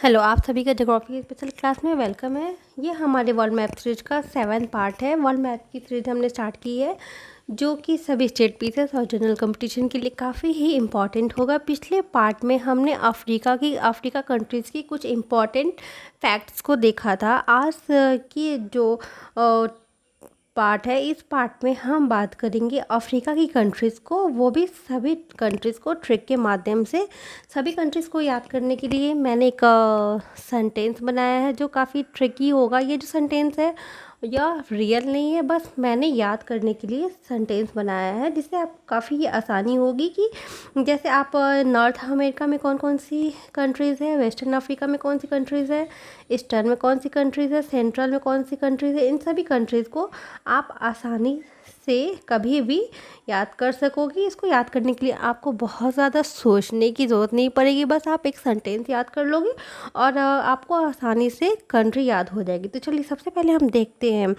Hello, आप सभी का ज्योग्राफी की स्पेशल क्लास में वेलकम है। ये हमारे वर्ल्ड मैप सीरीज का 7th पार्ट है। वर्ल्ड मैप की सीरीज हमने स्टार्ट की है जो कि सभी स्टेट पीसेस और जनरल कंपटीशन के लिए काफ़ी ही इम्पॉर्टेंट होगा। पिछले पार्ट में हमने अफ्रीका कंट्रीज़ की कुछ इम्पॉर्टेंट फैक्ट्स को देखा था। आज की जो पार्ट है, इस पार्ट में हम बात करेंगे अफ्रीका की कंट्रीज़ को, वो भी सभी कंट्रीज़ को ट्रिक के माध्यम से। सभी कंट्रीज़ को याद करने के लिए मैंने एक सेंटेंस बनाया है जो काफ़ी ट्रिकी होगा। ये जो सेंटेंस है यह रियल नहीं है, बस मैंने याद करने के लिए सेंटेंस बनाया है जिससे आप काफ़ी आसानी होगी कि जैसे आप नॉर्थ अमेरिका में कौन कौन सी कंट्रीज़ है, वेस्टर्न अफ्रीका में कौन सी कंट्रीज़ है, ईस्टर्न में कौन सी कंट्रीज़ है, सेंट्रल में कौन सी कंट्रीज़ है, इन सभी कंट्रीज़ को आप आसानी से कभी भी याद कर सकोगे। इसको याद करने के लिए आपको बहुत ज़्यादा सोचने की ज़रूरत नहीं पड़ेगी, बस आप एक सेंटेंस याद कर लोगे और आपको आसानी से कंट्री याद हो जाएगी। तो चलिए सबसे पहले हम देखते हैं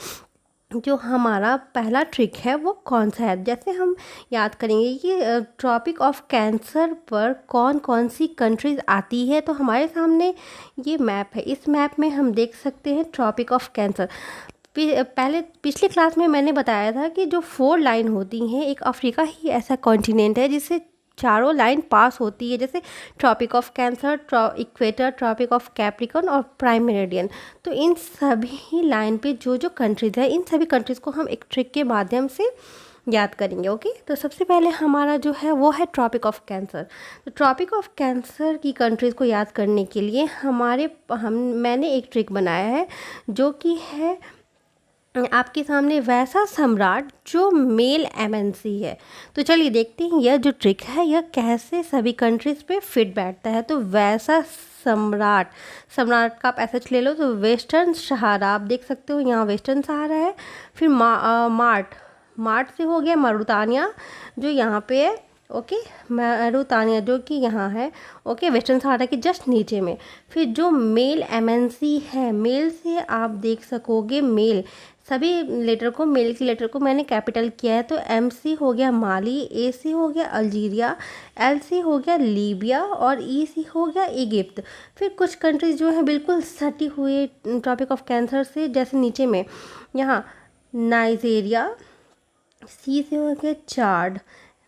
जो हमारा पहला ट्रिक है वो कौन सा है। जैसे हम याद करेंगे कि ट्रॉपिक ऑफ कैंसर पर कौन कौन सी कंट्रीज़ आती है, तो हमारे सामने ये मैप है। इस मैप में हम देख सकते हैं ट्रॉपिक ऑफ कैंसर। पहले पिछली क्लास में मैंने बताया था कि जो 4 लाइन होती हैं, एक अफ्रीका ही ऐसा कॉन्टिनेंट है जिससे चारों लाइन पास होती है, जैसे Tropic of Cancer, equator, Tropic of Capricorn और प्राइम मेरिडियन। तो इन सभी लाइन पे जो जो कंट्रीज़ है, इन सभी कंट्रीज़ को हम एक ट्रिक के माध्यम से याद करेंगे। ओके, तो सबसे पहले हमारा जो है वो है ट्रॉपिक ऑफ कैंसर। तो ट्रॉपिक ऑफ कैंसर की कंट्रीज़ को याद करने के लिए मैंने एक ट्रिक बनाया है जो कि है आपके सामने वैसा सम्राट जो मेल एमएनसी है। तो चलिए देखते हैं यह जो ट्रिक है यह कैसे सभी कंट्रीज़ पे फिट बैठता है। तो वैसा सम्राट का आप एसएच ले लो, तो वेस्टर्न सहारा आप देख सकते हो, यहाँ वेस्टर्न सहारा है। फिर मार्ट से हो गया मरुतानिया जो यहाँ पे है। ओके, मरुतानिया जो कि यहाँ है। ओके, वेस्टर्न सहारा के जस्ट नीचे में। फिर जो मेल एमएनसी है, मेल से आप देख सकोगे मेल, सभी लेटर को, मेल की लेटर को मैंने कैपिटल किया है। तो एम सी हो गया माली, ए सी हो गया अल्जीरिया, एल सी हो गया लीबिया और ई सी हो गया इजिप्ट। फिर कुछ कंट्रीज जो है बिल्कुल सटी हुए ट्रॉपिक ऑफ कैंसर से, जैसे नीचे में यहाँ नाइजीरिया, सी से हो गया चाड,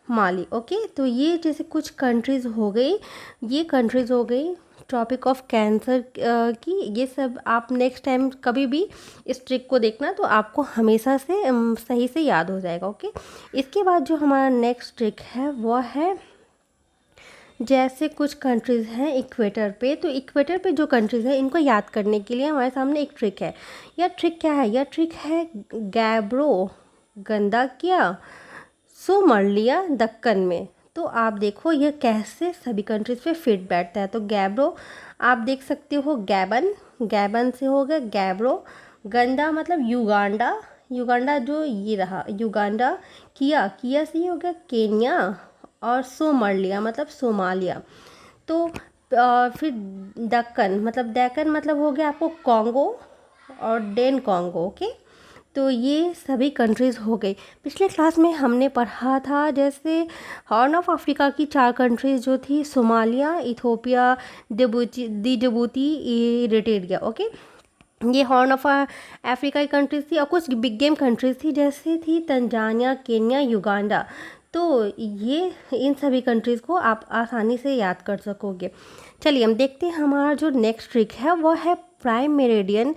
माली। ओके, तो ये जैसे कुछ कंट्रीज़ हो गई, ये कंट्रीज़ हो गई ट्रॉपिक ऑफ कैंसर की। ये सब आप नेक्स्ट टाइम कभी भी इस ट्रिक को देखना तो आपको हमेशा से सही से याद हो जाएगा। ओके, इसके बाद जो हमारा नेक्स्ट ट्रिक है वो है, जैसे कुछ कंट्रीज़ हैं इक्वेटर पे, तो इक्वेटर पे जो कंट्रीज़ हैं इनको याद करने के लिए हमारे सामने एक ट्रिक है। यह ट्रिक क्या है? यह ट्रिक है गैब्रो, गंदा किया, सो मर लिया दक्कन में। तो आप देखो यह कैसे सभी कंट्रीज़ पे फिट बैठता है। तो गैब्रो आप देख सकते हो, गैबन से हो गया गैब्रो। गंदा मतलब युगांडा, युगांडा जो ये रहा युगांडा। किया से हो गया केन्या। और सोमालिया मतलब सोमालिया। तो फिर दक्कन मतलब हो गया आपको कॉन्गो और डेन कॉन्गो। ओके, तो ये सभी कंट्रीज़ हो गई। पिछले क्लास में हमने पढ़ा था जैसे हॉर्न ऑफ अफ्रीका की 4 कंट्रीज़ जो थी, Somalia, Ethiopia, Djibouti, Eritrea. Okay, ये हॉर्न ऑफ अफ्रीका की कंट्रीज़ थी। और कुछ बिग गेम कंट्रीज़ थी जैसे थी तंजानिया, केन्या, युगांडा। तो ये इन सभी कंट्रीज़ को आप आसानी से याद कर सकोगे। चलिए हम देखते हैं हमारा जो नेक्स्ट ट्रिक है वो है प्राइम मेरिडियन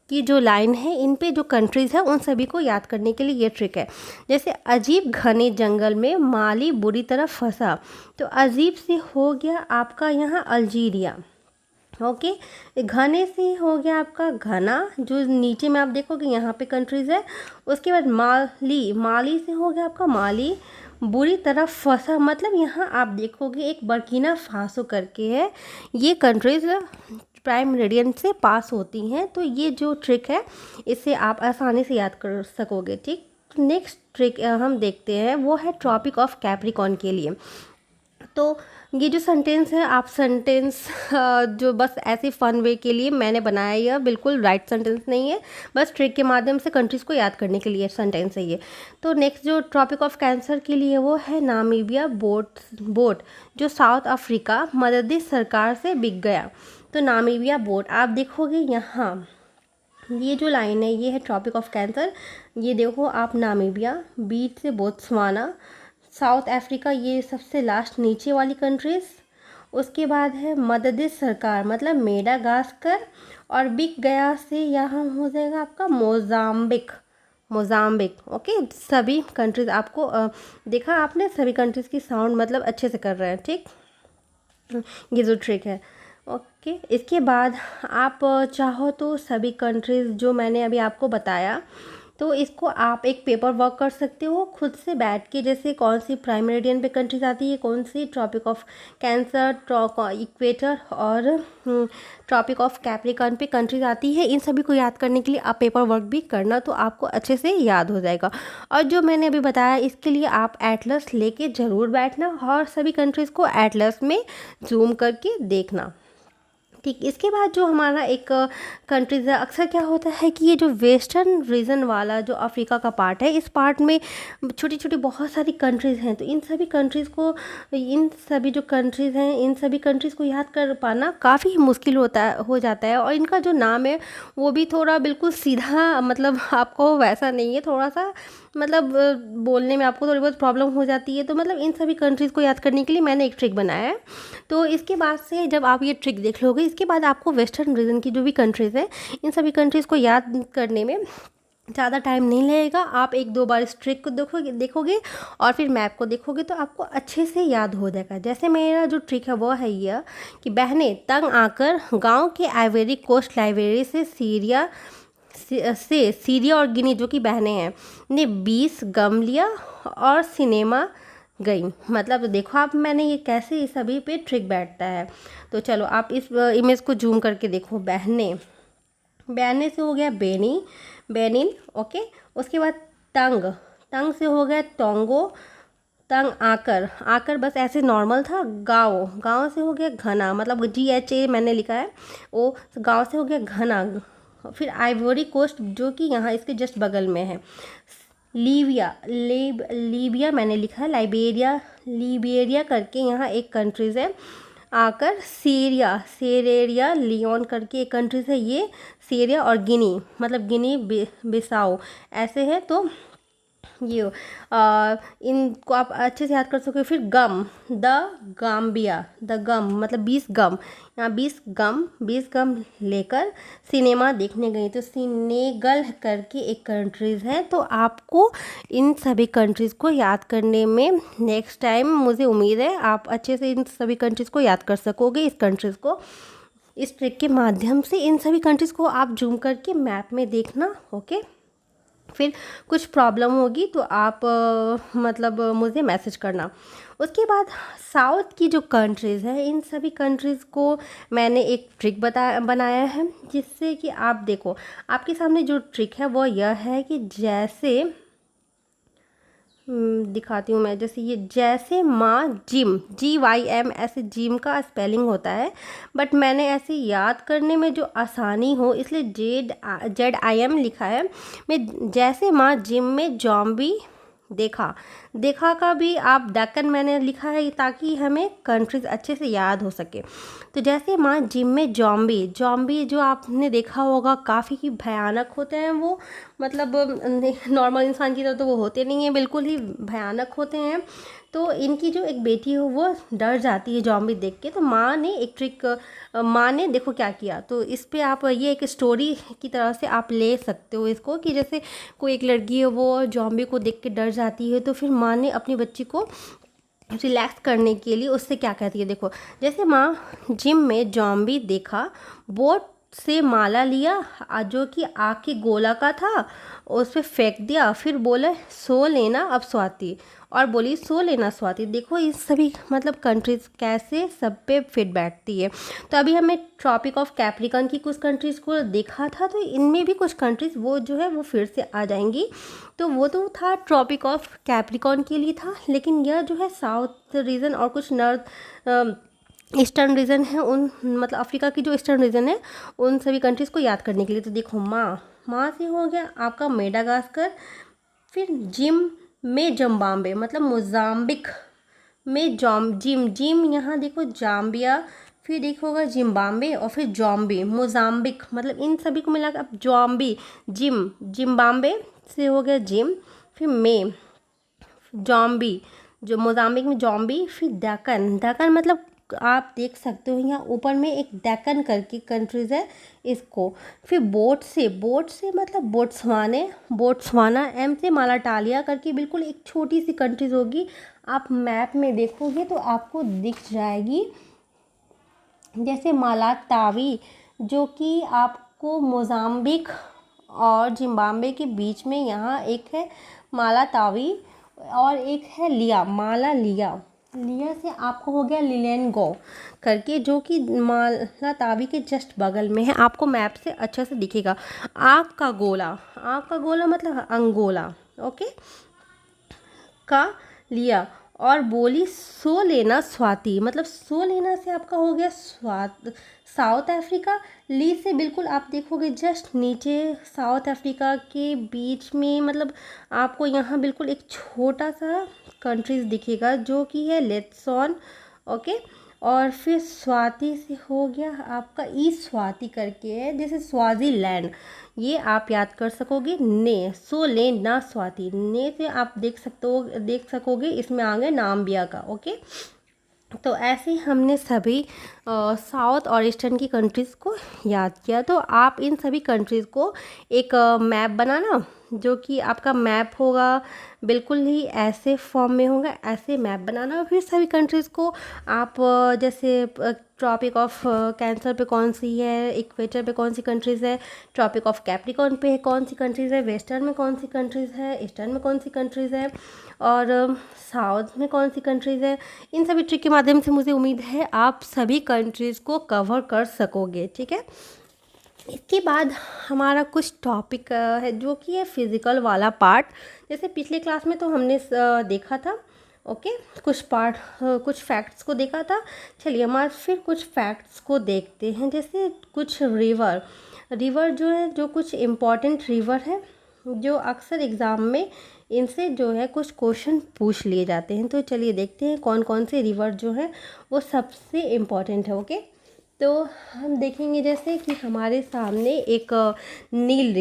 की जो लाइन है, इन पे जो कंट्रीज़ है उन सभी को याद करने के लिए ये ट्रिक है। जैसे अजीब घने जंगल में माली बुरी तरह फंसा, तो अजीब से हो गया आपका यहाँ अल्जीरिया। ओके, घने से हो गया आपका घना, जो नीचे में आप देखोगे यहाँ पे कंट्रीज़ है। उसके बाद माली से हो गया आपका माली, बुरी तरह फंसा मतलब यहाँ आप देखोगे एक बर्किना फासो करके है। ये कंट्रीज़ प्राइम मेरिडियन से पास होती हैं। तो ये जो ट्रिक है इसे आप आसानी से याद कर सकोगे। ठीक, नेक्स्ट ट्रिक हम देखते हैं वो है ट्रॉपिक ऑफ कैप्रिकॉर्न के लिए। तो ये जो सेंटेंस है, आप सेंटेंस जो बस ऐसे फ़न वे के लिए मैंने बनाया, यह बिल्कुल राइट सेंटेंस नहीं है, बस ट्रिक के माध्यम से कंट्रीज़ को याद करने के लिए सेंटेंस है ये। तो नेक्स्ट जो ट्रॉपिक ऑफ कैंसर के लिए वो है नामीबिया बोट जो साउथ अफ्रीका मददी सरकार से बिक गया। तो नामीबिया बोट आप देखोगे यहाँ, ये जो लाइन है ये है ट्रॉपिक ऑफ कैंसर। ये देखो आप, नामीबिया, बीच से बोत्सवाना, साउथ अफ्रीका, ये सबसे लास्ट नीचे वाली कंट्रीज़। उसके बाद है मददी सरकार मतलब मेडागास्कर, और बिक गया से यहाँ हो जाएगा आपका मोजाम्बिक। ओके, सभी कंट्रीज़ आपको देखा आपने, सभी कंट्रीज़ की साउंड मतलब अच्छे से कर रहे हैं, ठीक। ये जो ट्रिक है, ओके। इसके बाद आप चाहो तो सभी कंट्रीज़ जो मैंने अभी आपको बताया, तो इसको आप एक पेपर वर्क कर सकते हो खुद से बैठ के, जैसे कौन सी प्राइम मेरिडियन पे कंट्रीज आती है, कौन सी ट्रॉपिक ऑफ कैंसर, इक्वेटर और ट्रॉपिक ऑफ कैप्रिकॉर्न पे कंट्रीज आती है। इन सभी को याद करने के लिए आप पेपर वर्क भी करना, तो आपको अच्छे से याद हो जाएगा। और जो मैंने अभी बताया, इसके लिए आप एटलस लेके ज़रूर बैठना और सभी कंट्रीज़ को एटलस में जूम करके देखना, ठीक। इसके बाद जो हमारा एक कंट्रीज़ है, अक्सर क्या होता है कि ये जो वेस्टर्न रीजन वाला जो अफ्रीका का पार्ट है, इस पार्ट में छोटी छोटी बहुत सारी कंट्रीज़ हैं। तो इन सभी कंट्रीज़ को, इन सभी जो कंट्रीज़ हैं, इन सभी कंट्रीज़ को याद कर पाना काफ़ी मुश्किल हो जाता है। और इनका जो नाम है वो भी थोड़ा बिल्कुल सीधा, मतलब आपको वैसा नहीं है, थोड़ा सा मतलब बोलने में आपको थोड़ी बहुत प्रॉब्लम हो जाती है। तो मतलब इन सभी कंट्रीज़ को याद करने के लिए मैंने एक ट्रिक बनाया है। तो इसके बाद से जब आप ये ट्रिक देख लोगे, इसके बाद आपको वेस्टर्न रीजन की जो भी कंट्रीज़ है, इन सभी कंट्रीज़ को याद करने में ज़्यादा टाइम नहीं लगेगा। आप एक दो बार इस ट्रिक को देखोगे और फिर मैप को देखोगे तो आपको अच्छे से याद हो जाएगा। जैसे मेरा जो ट्रिक है वो है यह कि बहनें तंग आकर गांव के आइवरी कोस्ट लाइब्रेरी से सीरिया और गिनी, जो कि बहनें हैं, ने 20 गम लिया और सिनेमा गई। मतलब देखो आप, मैंने ये कैसे इस सभी पे ट्रिक बैठता है। तो चलो आप इस इमेज को जूम करके देखो। बहने से हो गया बेनिन, ओके। उसके बाद तंग से हो गया टोंगो, तंग आकर बस ऐसे नॉर्मल था। गाँव से हो गया घना, मतलब GHA मैंने लिखा है, वो गाँव से हो गया घना। फिर आइवरी कोस्ट जो कि यहाँ इसके जस्ट बगल में है। लीबिया मैंने लिखा है, लिबेरिया करके यहाँ एक कंट्रीज़ है। आकर सेरेरिया लियोन करके एक कंट्रीज़ है, ये सीरिया। और गिनी मतलब गिनी बिसाओ ऐसे है। तो ये इनको आप अच्छे से याद कर सकोगे। फिर द गम मतलब 20 गम, यहाँ 20 गम लेकर सिनेमा देखने गई। तो सीनेगल करके एक कंट्रीज़ है। तो आपको इन सभी कंट्रीज़ को याद करने में नेक्स्ट टाइम मुझे उम्मीद है आप अच्छे से इन सभी कंट्रीज़ को याद कर सकोगे। इस कंट्रीज़ को इस ट्रिक के माध्यम से इन सभी कंट्रीज़ को आप जूम करके मैप में देखना, ओके। फिर कुछ प्रॉब्लम होगी तो आप मतलब मुझे मैसेज करना। उसके बाद साउथ की जो कंट्रीज़ है, इन सभी कंट्रीज़ को मैंने एक ट्रिक बनाया है, जिससे कि आप देखो, आपके सामने जो ट्रिक है वो यह है कि जैसे दिखाती हूँ मैं। जैसे माँ जिम, GYM ऐसे जिम का स्पेलिंग होता है, बट मैंने ऐसे याद करने में जो आसानी हो इसलिए ZIM लिखा है। मैं जैसे माँ जिम में जॉम्बी देखा का भी आप डेक्कन मैंने लिखा है, ताकि हमें कंट्रीज अच्छे से याद हो सके। तो जैसे माँ जिम में जॉम्बी जो आपने देखा होगा, काफ़ी ही भयानक होते हैं वो, मतलब नॉर्मल इंसान की तरह तो वो होते नहीं हैं, बिल्कुल ही भयानक होते हैं। तो इनकी जो एक बेटी हो वो डर जाती है जॉम्बी देख के। तो माँ ने एक ट्रिक, माँ ने देखो क्या किया। तो इस पे आप ये एक स्टोरी की तरह से आप ले सकते हो इसको, कि जैसे कोई एक लड़की है वो जॉम्बी को देख के डर जाती है, तो फिर माँ ने अपनी बच्ची को रिलैक्स करने के लिए उससे क्या कहती है, देखो। जैसे माँ जिम में जॉम्बी देखा, बोट से माला लिया जो कि आग के गोला का था, उस पे फेंक दिया, फिर बोले सो लेना अब स्वाति, और बोली सो लेना स्वाति। देखो ये सभी मतलब कंट्रीज़ कैसे सब पे फिट बैठती है। तो अभी हमें ट्रॉपिक ऑफ कैप्रिकॉर्न की कुछ कंट्रीज़ को देखा था, तो इनमें भी कुछ कंट्रीज़ वो जो है वो फिर से आ जाएंगी। तो वो तो था ट्रॉपिक ऑफ कैप्रिकॉर्न के लिए था, लेकिन यह जो है साउथ रीजन और कुछ नॉर्थ ईस्टर्न रीजन है, उन मतलब अफ्रीका की जो ईस्टर्न रीजन है उन सभी कंट्रीज़ को याद करने के लिए। तो देखो माँ से हो गया आपका मेडागास्कर, फिर जिम में जम्बाम्बे मतलब मोजाम्बिक में जिम यहाँ देखो जाम्बिया, फिर देखोगा जिम्बाम्बे, और फिर जॉम्बी मोजाम्बिक, मतलब इन सभी को मिलाकर अब जॉम्बी जिम्बाम्बे से हो गया जिम, फिर में जॉम्बी जो मोजाम्बिक में जॉम्बी, फिर दक्कन मतलब आप देख सकते हो यहाँ ऊपर में एक दक्कन करके कंट्रीज़ है इसको। फिर बोट से मतलब बोट्सवाना, एम से मालाटालिया करके बिल्कुल एक छोटी सी कंट्रीज़ होगी। आप मैप में देखोगे तो आपको दिख जाएगी, जैसे मालातावी जो कि आपको मोजाम्बिक और जिम्बाब्वे के बीच में यहाँ एक है मालातावी, और एक है लिया से आपको हो गया लिलेंगो करके, जो कि मालातावी के जस्ट बगल में है, आपको मैप से अच्छे से दिखेगा। आग का गोला मतलब अंगोला, ओके का लिया, और बोली सो लेना स्वाति, मतलब सो लेना से आपका हो गया साउथ अफ्रीका। ली से बिल्कुल आप देखोगे जस्ट नीचे साउथ अफ्रीका के बीच में, मतलब आपको यहाँ बिल्कुल एक छोटा सा कंट्रीज दिखेगा जो कि है लेत्सोन, ओके। और फिर स्वाति से हो गया आपका ई स्वाति करके है, जैसे स्वाजीलैंड, ये आप याद कर सकोगे। ने सो ले ना स्वाति, ने से आप देख सकोगे इसमें आ गए नाम्बिया का, ओके। तो ऐसे ही हमने सभी साउथ और ईस्टर्न की कंट्रीज़ को याद किया। तो आप इन सभी कंट्रीज़ को एक मैप बनाना, जो कि आपका मैप होगा बिल्कुल ही ऐसे फॉर्म में होगा, ऐसे मैप बनाना। और फिर सभी कंट्रीज़ को आप जैसे ट्रॉपिक ऑफ कैंसर पे कौन सी है, इक्वेटर पे कौन सी कंट्रीज़ है, ट्रॉपिक ऑफ कैप्रिकॉर्न पे कौन सी कंट्रीज़ है, वेस्टर्न में कौन सी कंट्रीज़ है, ईस्टर्न में कौन सी कंट्रीज़ है, और साउथ में कौन सी कंट्रीज़ है। इन सभी ट्रिक के माध्यम से मुझे उम्मीद है आप सभी कंट्रीज़ को कवर कर सकोगे, ठीक है। इसके बाद हमारा कुछ टॉपिक है जो कि है फिज़िकल वाला पार्ट। जैसे पिछले क्लास में तो हमने देखा था, ओके, कुछ फैक्ट्स को देखा था। चलिए हमारे फिर कुछ फैक्ट्स को देखते हैं। जैसे कुछ रिवर जो है, जो कुछ इम्पॉर्टेंट रिवर है जो अक्सर एग्ज़ाम में इनसे जो है कुछ क्वेश्चन पूछ लिए जाते हैं। तो चलिए देखते हैं कौन कौन से रिवर जो है वो सबसे इम्पॉर्टेंट है, ओके। तो हम देखेंगे जैसे कि हमारे सामने एक नील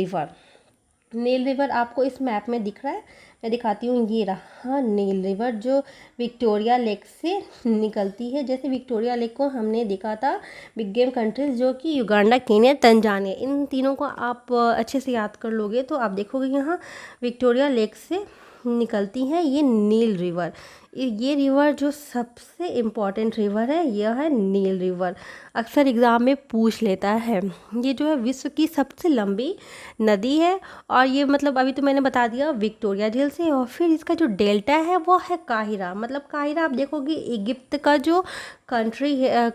रिवर आपको इस मैप में दिख रहा है, मैं दिखाती हूँ। ये रहा नील रिवर जो विक्टोरिया लेक से निकलती है। जैसे विक्टोरिया लेक को हमने देखा था बिग गेम कंट्रीज जो कि युगांडा, केन्या, तंजानिया, इन तीनों को आप अच्छे से याद कर लोगे तो आप देखोगे यहाँ विक्टोरिया लेक से निकलती है ये नील रिवर। ये रिवर जो सबसे इम्पॉर्टेंट रिवर है यह है नील रिवर, अक्सर एग्ज़ाम में पूछ लेता है। ये जो है विश्व की सबसे लंबी नदी है, और ये मतलब अभी तो मैंने बता दिया विक्टोरिया झील से। और फिर इसका जो डेल्टा है वो है काहिरा, मतलब काहिरा आप देखोगे इजिप्ट का जो कंट्री है,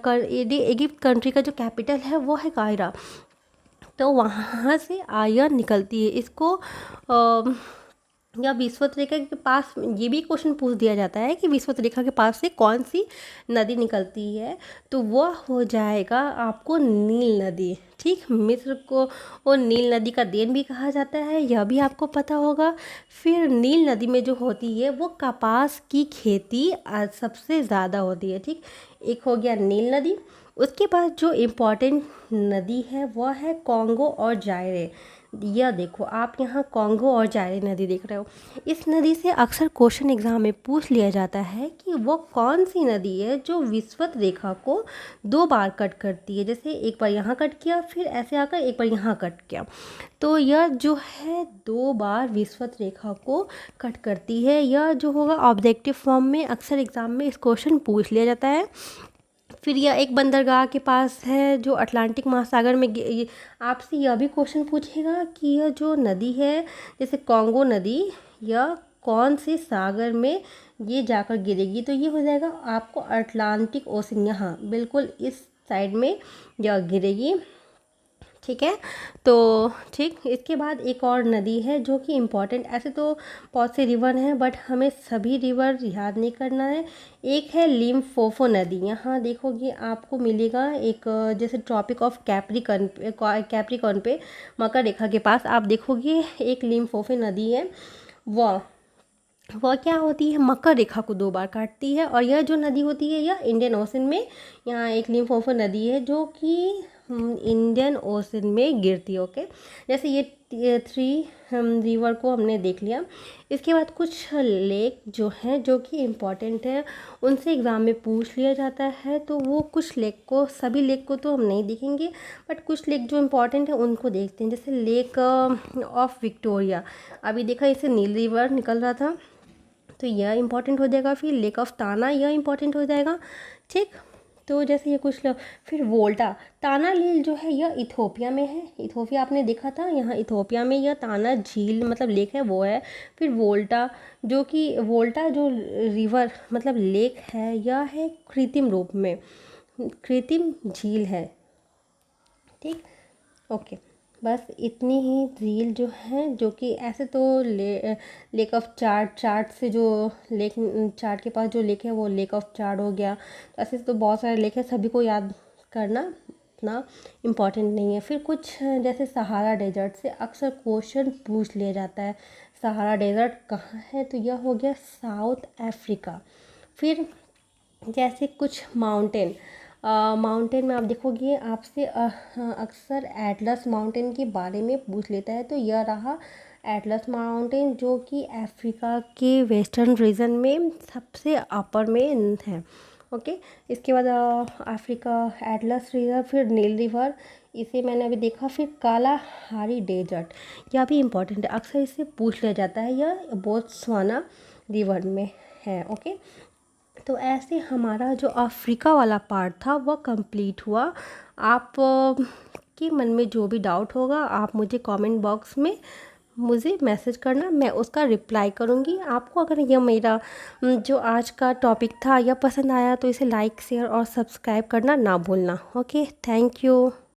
इजिप्ट कंट्री का जो कैपिटल है वो है काहिरा। तो वहाँ से आयरन निकलती है। इसको या विषुवत रेखा के पास ये भी क्वेश्चन पूछ दिया जाता है कि विषुवत रेखा के पास से कौन सी नदी निकलती है, तो वह हो जाएगा आपको नील नदी, ठीक। मिस्र को वो नील नदी का देन भी कहा जाता है, यह भी आपको पता होगा। फिर नील नदी में जो होती है वो कपास की खेती सबसे ज़्यादा होती है, ठीक। एक हो गया नील नदी। उसके बाद जो इम्पॉर्टेंट नदी है वह है कॉन्गो और जायरे। यह देखो आप यहाँ कॉन्गो और जायरे नदी देख रहे हो। इस नदी से अक्सर क्वेश्चन एग्जाम में पूछ लिया जाता है कि वो कौन सी नदी है जो विषुवत रेखा को 2 बार कट करती है। जैसे एक बार यहाँ कट किया, फिर ऐसे आकर एक बार यहाँ कट किया, तो यह जो है 2 बार विषुवत रेखा को कट करती है। यह जो होगा ऑब्जेक्टिव फॉर्म में अक्सर एग्जाम में इस क्वेश्चन पूछ लिया जाता है। फिर यह एक बंदरगाह के पास है जो अटलांटिक महासागर में आपसे यह भी क्वेश्चन पूछेगा कि यह जो नदी है जैसे कॉन्गो नदी, यह कौन से सागर में ये जाकर गिरेगी, तो ये हो जाएगा आपको अटलांटिक ओशन, यहाँ बिल्कुल इस साइड में यह गिरेगी। ठीक है, तो ठीक इसके बाद एक और नदी है जो कि इम्पॉर्टेंट, ऐसे तो बहुत से रिवर हैं बट हमें सभी रिवर याद नहीं करना है। एक है लिम्फोफो नदी, यहाँ देखोगे आपको मिलेगा एक जैसे ट्रॉपिक ऑफ कैप्रिकॉर्न पे मकर रेखा के पास आप देखोगे एक लिम्फोफो नदी है, वह क्या होती है, मकर रेखा को 2 बार काटती है। और यह जो नदी होती है यह इंडियन ओशन में, यहाँ एक लिम्फोफो नदी है जो कि इंडियन ओशन में गिरती है। ओके, जैसे ये 3 रिवर को हमने देख लिया। इसके बाद कुछ लेक जो हैं जो कि इम्पॉर्टेंट है, उनसे एग्ज़ाम में पूछ लिया जाता है, तो वो कुछ लेक को, सभी लेक को तो हम नहीं देखेंगे बट कुछ लेक जो इम्पॉर्टेंट है उनको देखते हैं। जैसे लेक ऑफ विक्टोरिया, अभी देखा इसे नील रिवर निकल रहा था तो यह इम्पॉर्टेंट हो जाएगा। फिर लेक ऑफ ताना, यह इम्पॉर्टेंट हो जाएगा। ठीक, तो जैसे ये कुछ लोग, फिर वोल्टा ताना झील जो है यह इथोपिया में है, इथोपिया आपने देखा था, यहाँ इथोपिया में यह ताना झील मतलब लेक है वो है। फिर वोल्टा जो कि वोल्टा जो रिवर मतलब लेक है यह है कृत्रिम रूप में, कृत्रिम झील है। ठीक, ओके, बस इतनी ही झील जो है जो कि ऐसे तो लेक ऑफ चार्ट से जो लेक चार्ट के पास जो लेक है वो लेक ऑफ चार्ट हो गया। तो ऐसे तो बहुत सारे लेक है, सभी को याद करना इतना इम्पॉर्टेंट नहीं है। फिर कुछ जैसे सहारा डेजर्ट से अक्सर क्वेश्चन पूछ लिया जाता है, सहारा डेजर्ट कहाँ है, तो यह हो गया साउथ अफ्रीका। फिर जैसे कुछ माउंटेन में आप देखोगे आपसे अक्सर एटलस माउंटेन के बारे में पूछ लेता है, तो यह रहा एटलस माउंटेन जो कि अफ्रीका के वेस्टर्न रीजन में सबसे अपर में है। ओके, इसके बाद अफ्रीका एटलस रिवर, फिर नील रिवर, इसे मैंने अभी देखा। फिर कालाहारी डेजर्ट, यह भी इम्पॉर्टेंट है, अक्सर इसे पूछ लिया जाता है, यह बोत्सवाना रिवर में है। ओके, तो ऐसे हमारा जो अफ्रीका वाला पार्ट था वह कंप्लीट हुआ। आप के मन में जो भी डाउट होगा आप मुझे कमेंट बॉक्स में मुझे मैसेज करना, मैं उसका रिप्लाई करूँगी। आपको अगर यह मेरा जो आज का टॉपिक था यह पसंद आया तो इसे लाइक शेयर और सब्सक्राइब करना ना भूलना। Okay, thank you.